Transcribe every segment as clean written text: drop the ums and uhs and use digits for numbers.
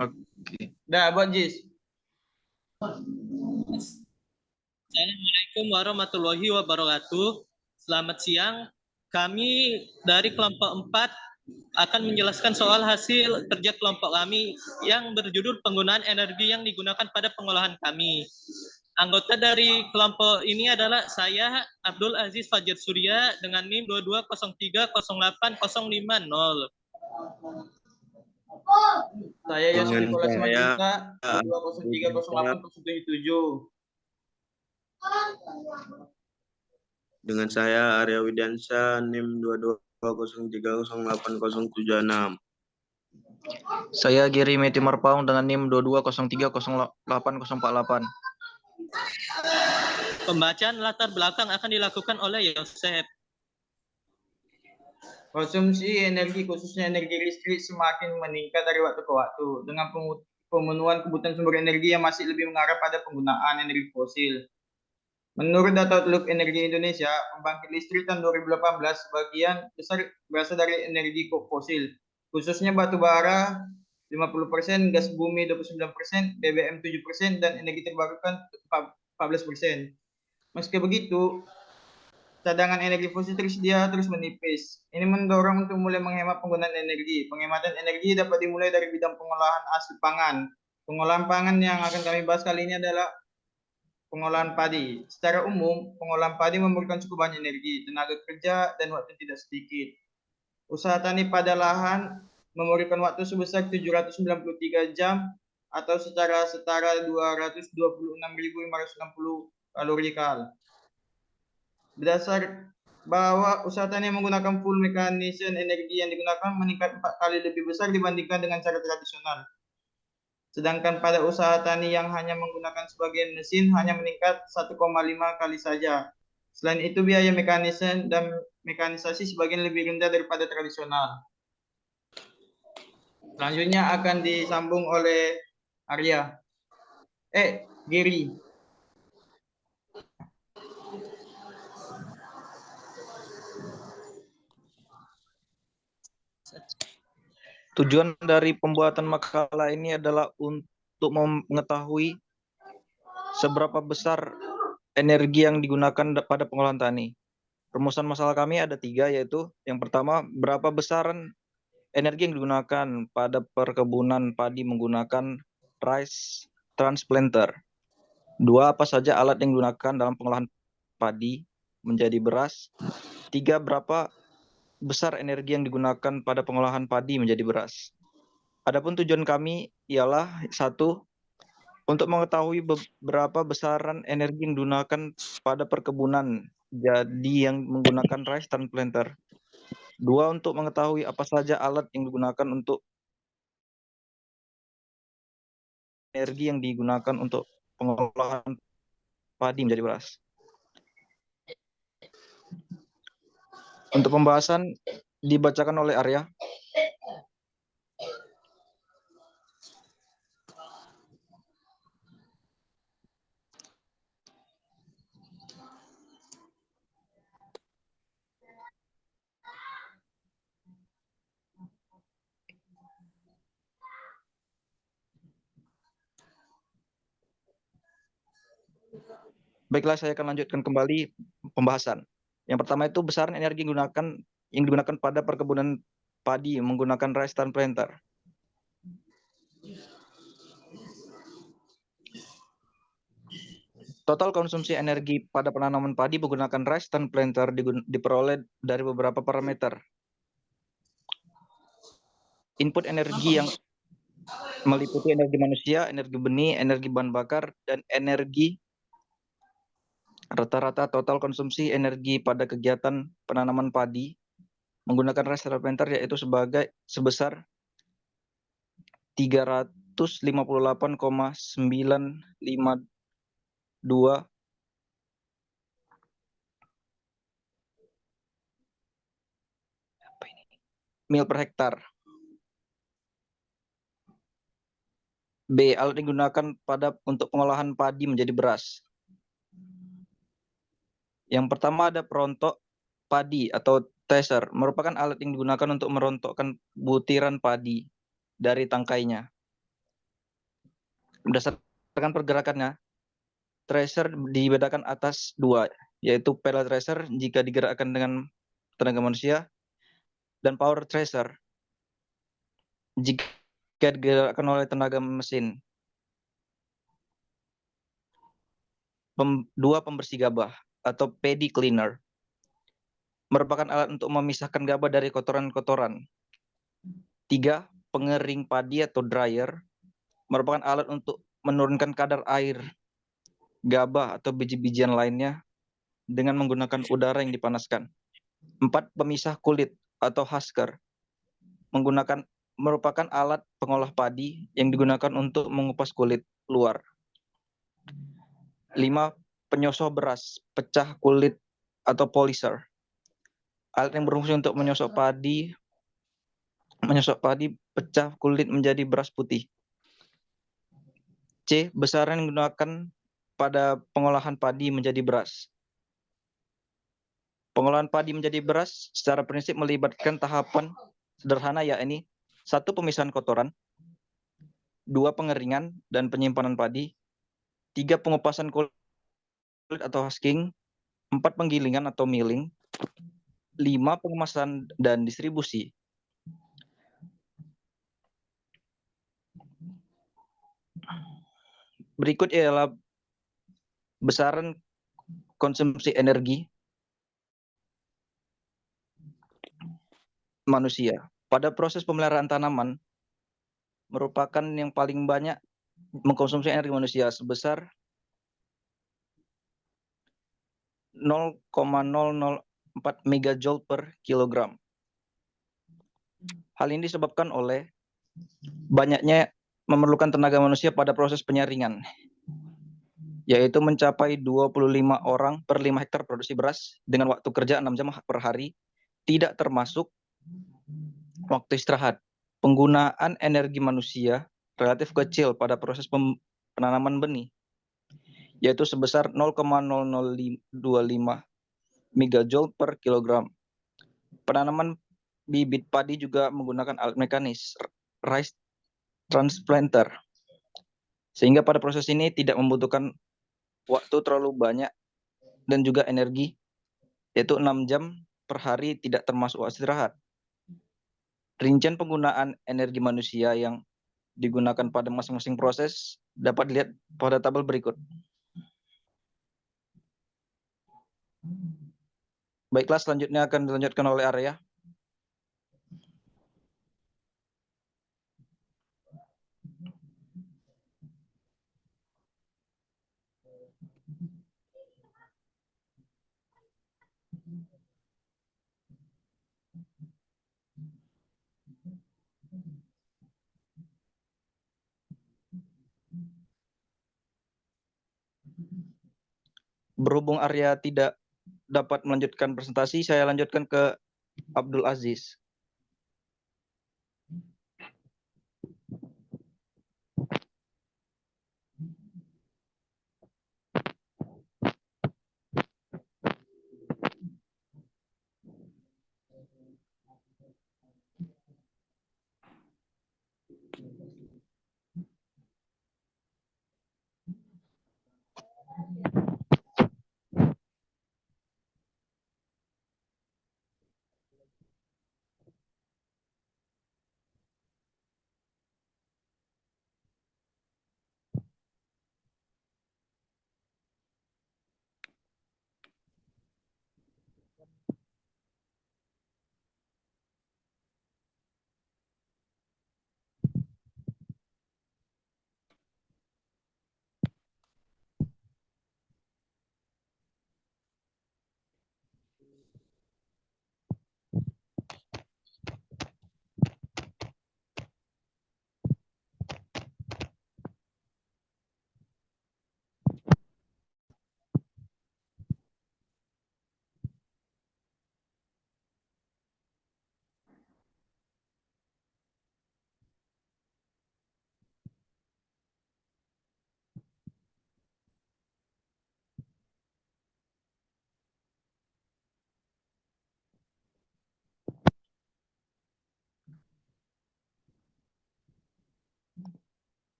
Oke. Dah, buat Jis. Assalamualaikum warahmatullahi wabarakatuh. Selamat siang. Kami dari kelompok 4 akan menjelaskan soal hasil kerja kelompok kami yang berjudul penggunaan energi yang digunakan pada pengolahan kami. Anggota dari kelompok ini adalah saya, Abdul Aziz Fajar Surya, dengan NIM 2203085050. Saya Yosef Nikolas Simanjunta, 22030877. Dengan saya Arya Widiansyah, NIM 2203080076. Saya Giri Meti Marpaung dengan NIM 22030848. Pembacaan latar belakang akan dilakukan oleh Yosef. Konsumsi energi khususnya energi listrik semakin meningkat dari waktu ke waktu dengan pemenuhan kebutuhan sumber energi yang masih lebih mengarah pada penggunaan energi fosil. Menurut data Outlook Energi Indonesia, pembangkit listrik tahun 2018 sebagian besar berasal dari energi fosil, khususnya batu bara 50%, gas bumi 29%, BBM 7%, dan energi terbarukan 14%. Meski begitu, cadangan energi fosil tersedia terus menipis. Ini mendorong untuk mulai menghemat penggunaan energi. Penghematan energi dapat dimulai dari bidang pengolahan hasil pangan. Pengolahan pangan yang akan kami bahas kali ini adalah pengolahan padi. Secara umum, pengolahan padi memerlukan cukup banyak energi, tenaga kerja, dan waktu tidak sedikit. Usaha tani pada lahan memerlukan waktu sebesar 793 jam atau secara setara 226.560 kalori kal. Berdasar bahwa usaha tani yang menggunakan full mekanisme energi yang digunakan meningkat 4 kali lebih besar dibandingkan dengan cara tradisional. Sedangkan pada usaha tani yang hanya menggunakan sebagian mesin hanya meningkat 1,5 kali saja. Selain itu biaya mekanisme dan mekanisasi sebagian lebih rendah daripada tradisional. Selanjutnya akan disambung oleh Arya. Giri. Tujuan dari pembuatan makalah ini adalah untuk mengetahui seberapa besar energi yang digunakan pada pengolahan tani. Rumusan masalah kami ada 3, yaitu yang pertama, berapa besaran energi yang digunakan pada perkebunan padi menggunakan rice transplanter. 2, apa saja alat yang digunakan dalam pengolahan padi menjadi beras. 3, berapa besar energi yang digunakan pada pengolahan padi menjadi beras. Adapun tujuan kami ialah 1, untuk mengetahui berapa besaran energi yang digunakan pada perkebunan jadi yang menggunakan rice transplanter. 2, untuk mengetahui apa saja alat yang digunakan untuk energi yang digunakan untuk pengolahan padi menjadi beras. Untuk pembahasan dibacakan oleh Arya. Baiklah, saya akan lanjutkan kembali pembahasan. Yang pertama itu besaran energi yang digunakan pada perkebunan padi menggunakan rice transplanter. Total konsumsi energi pada penanaman padi menggunakan rice transplanter diperoleh dari beberapa parameter. Input energi yang meliputi energi manusia, energi benih, energi bahan bakar, dan energi. Rata-rata total konsumsi energi pada kegiatan penanaman padi menggunakan rice transplanter yaitu sebesar 358,952 mil per hektar. B, alat digunakan untuk pengolahan padi menjadi beras. Yang pertama ada perontok padi atau thresher, merupakan alat yang digunakan untuk merontokkan butiran padi dari tangkainya. Berdasarkan pergerakannya, tracer dibedakan atas dua, yaitu pedal tracer jika digerakkan dengan tenaga manusia, dan power tracer jika digerakkan oleh tenaga mesin. Dua pembersih gabah atau paddy cleaner merupakan alat untuk memisahkan gabah dari kotoran-kotoran. 3. Pengering padi atau dryer merupakan alat untuk menurunkan kadar air gabah atau biji-bijian lainnya dengan menggunakan udara yang dipanaskan. 4. Pemisah kulit atau husker merupakan alat pengolah padi yang digunakan untuk mengupas kulit luar. 5. Penyosok beras, pecah kulit atau polisher. Alat yang berfungsi untuk menyosok padi pecah kulit menjadi beras putih. C. Besaran yang digunakan pada pengolahan padi menjadi beras. Pengolahan padi menjadi beras secara prinsip melibatkan tahapan sederhana, yakni 1. Pemisahan kotoran, 2. Pengeringan dan penyimpanan padi, 3. Pengupasan kulit atau husking, 4. Penggilingan atau milling, 5. Pengemasan dan distribusi. Berikut ialah besaran konsumsi energi manusia. Pada proses pemeliharaan tanaman merupakan yang paling banyak mengkonsumsi energi manusia sebesar 0,004 megajoule per kilogram. Hal ini disebabkan oleh banyaknya memerlukan tenaga manusia pada proses penyaringan, yaitu mencapai 25 orang per 5 hektar produksi beras dengan waktu kerja 6 jam per hari, tidak termasuk waktu istirahat. Penggunaan energi manusia relatif kecil pada proses penanaman benih, yaitu sebesar 0,0025 megajoule per kilogram. Penanaman bibit padi juga menggunakan alat mekanis, rice transplanter, sehingga pada proses ini tidak membutuhkan waktu terlalu banyak dan juga energi, yaitu 6 jam per hari tidak termasuk istirahat. Rincian penggunaan energi manusia yang digunakan pada masing-masing proses dapat dilihat pada tabel berikut. Baiklah, selanjutnya akan dilanjutkan oleh Arya. Berhubung Arya tidak dapat melanjutkan presentasi, saya lanjutkan ke Abdul Aziz.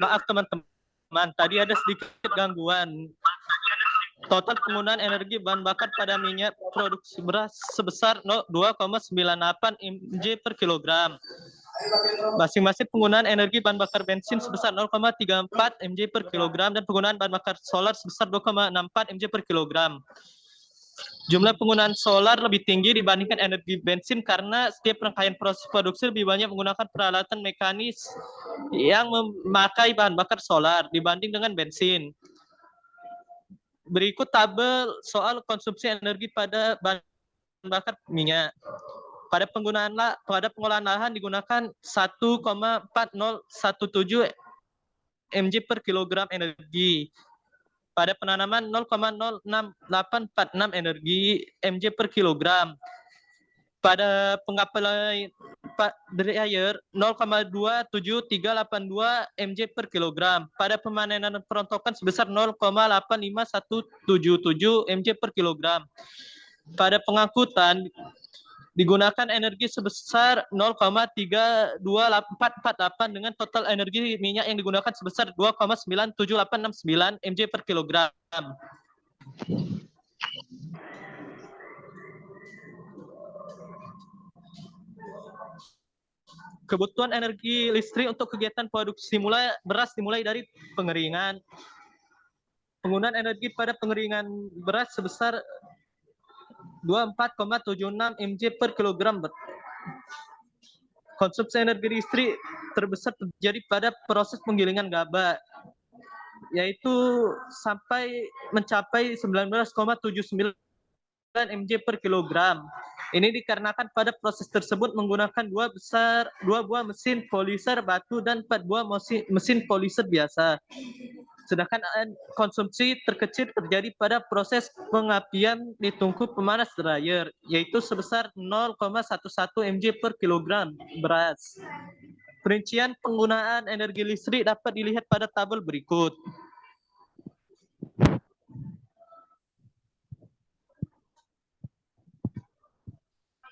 Maaf teman-teman, tadi ada sedikit gangguan. Total penggunaan energi bahan bakar pada minyak produksi beras sebesar 2,98 mg per kilogram. Masing-masing penggunaan energi bahan bakar bensin sebesar 0,34 mg per kilogram dan penggunaan bahan bakar solar sebesar 2,64 mg per kilogram. Jumlah penggunaan solar lebih tinggi dibandingkan energi bensin karena setiap rangkaian proses produksi lebih banyak menggunakan peralatan mekanis yang memakai bahan bakar solar dibanding dengan bensin. Berikut tabel soal konsumsi energi pada bahan bakar minyak. Pada pengolahan lahan digunakan 1,4017 mg per kilogram energi. Pada penanaman 0,06846 energi mg per kilogram. Pada pengapaian dryer 0,27382 mg per kilogram. Pada pemanenan perontokan sebesar 0,85177 mg per kilogram. Pada pengangkutan digunakan energi sebesar 0,32448 dengan total energi minyak yang digunakan sebesar 2,97869 mg per kilogram. Kebutuhan energi listrik untuk kegiatan produksi beras dimulai dari pengeringan. Penggunaan energi pada pengeringan beras sebesar 24,76 mg per kilogram. Konsumsi energi listrik terbesar terjadi pada proses penggilingan gabah, yaitu sampai mencapai 19,79 mg per kilogram. Ini dikarenakan pada proses tersebut menggunakan dua buah mesin poliser batu dan 4 buah mesin poliser biasa. Sedangkan konsumsi terkecil terjadi pada proses pengapian di tungku pemanas dryer, yaitu sebesar 0,11 mg per kilogram beras. Perincian penggunaan energi listrik dapat dilihat pada tabel berikut.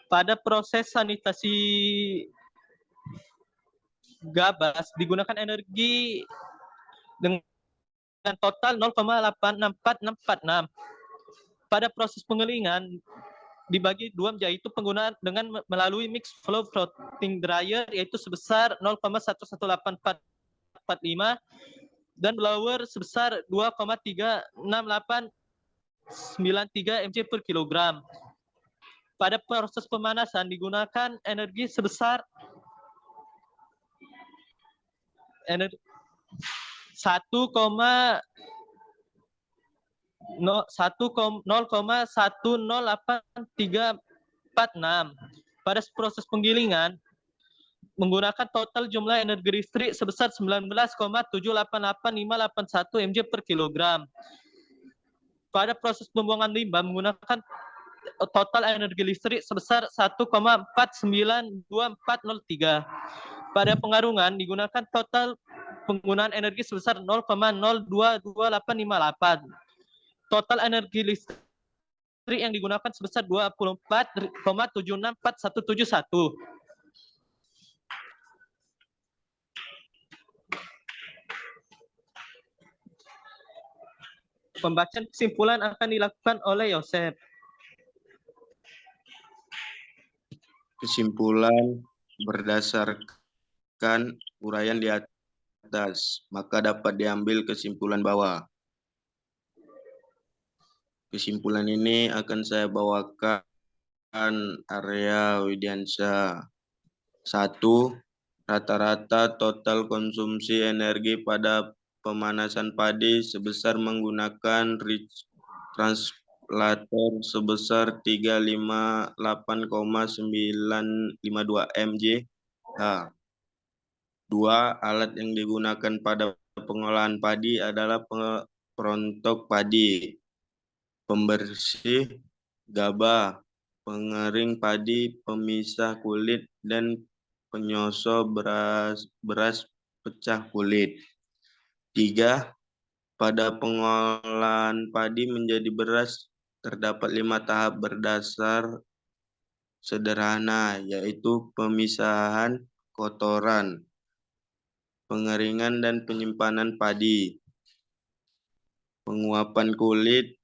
Pada proses sanitasi gabas digunakan energi dengan total 0,86446. Pada proses penggilingan dibagi dua, yaitu penggunaan dengan melalui mix flow floating dryer yaitu sebesar 0,118445 dan blower sebesar 2,36893 mg per kilogram. Pada proses pemanasan digunakan energi sebesar 0,108,346. Pada proses penggilingan menggunakan total jumlah energi listrik sebesar 19,788581 mg per kilogram. Pada proses pembuangan limbah menggunakan total energi listrik sebesar 1,492403. Pada pengarungan digunakan total penggunaan energi sebesar 0,022858. Total energi listrik yang digunakan sebesar 24,764171. Pembacaan kesimpulan akan dilakukan oleh Yosef. Kesimpulan berdasarkan uraian di atas, maka dapat diambil kesimpulan bawah. Kesimpulan ini akan saya bawakan Arya Widiansyah. 1. Rata-rata total konsumsi energi pada pemanasan padi sebesar menggunakan translator sebesar 358,952 mg. 2. Alat yang digunakan pada pengolahan padi adalah perontok padi, pembersih gabah, pengering padi, pemisah kulit, dan penyosor beras pecah kulit. 3. Pada pengolahan padi menjadi beras terdapat 5 tahap berdasar sederhana, yaitu pemisahan kotoran, pengeringan dan penyimpanan padi, penguapan kulit,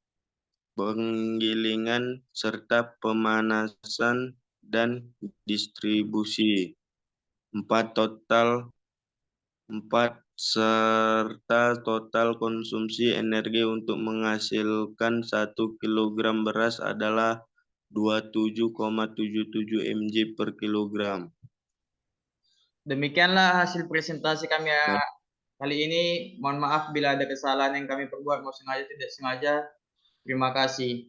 penggilingan, serta pemanasan dan distribusi. 4 serta total konsumsi energi untuk menghasilkan 1 kilogram beras adalah 27,77 mg per kilogram. Demikianlah hasil presentasi kami kali ini. Mohon maaf bila ada kesalahan yang kami perbuat, mau sengaja tidak sengaja. Terima kasih.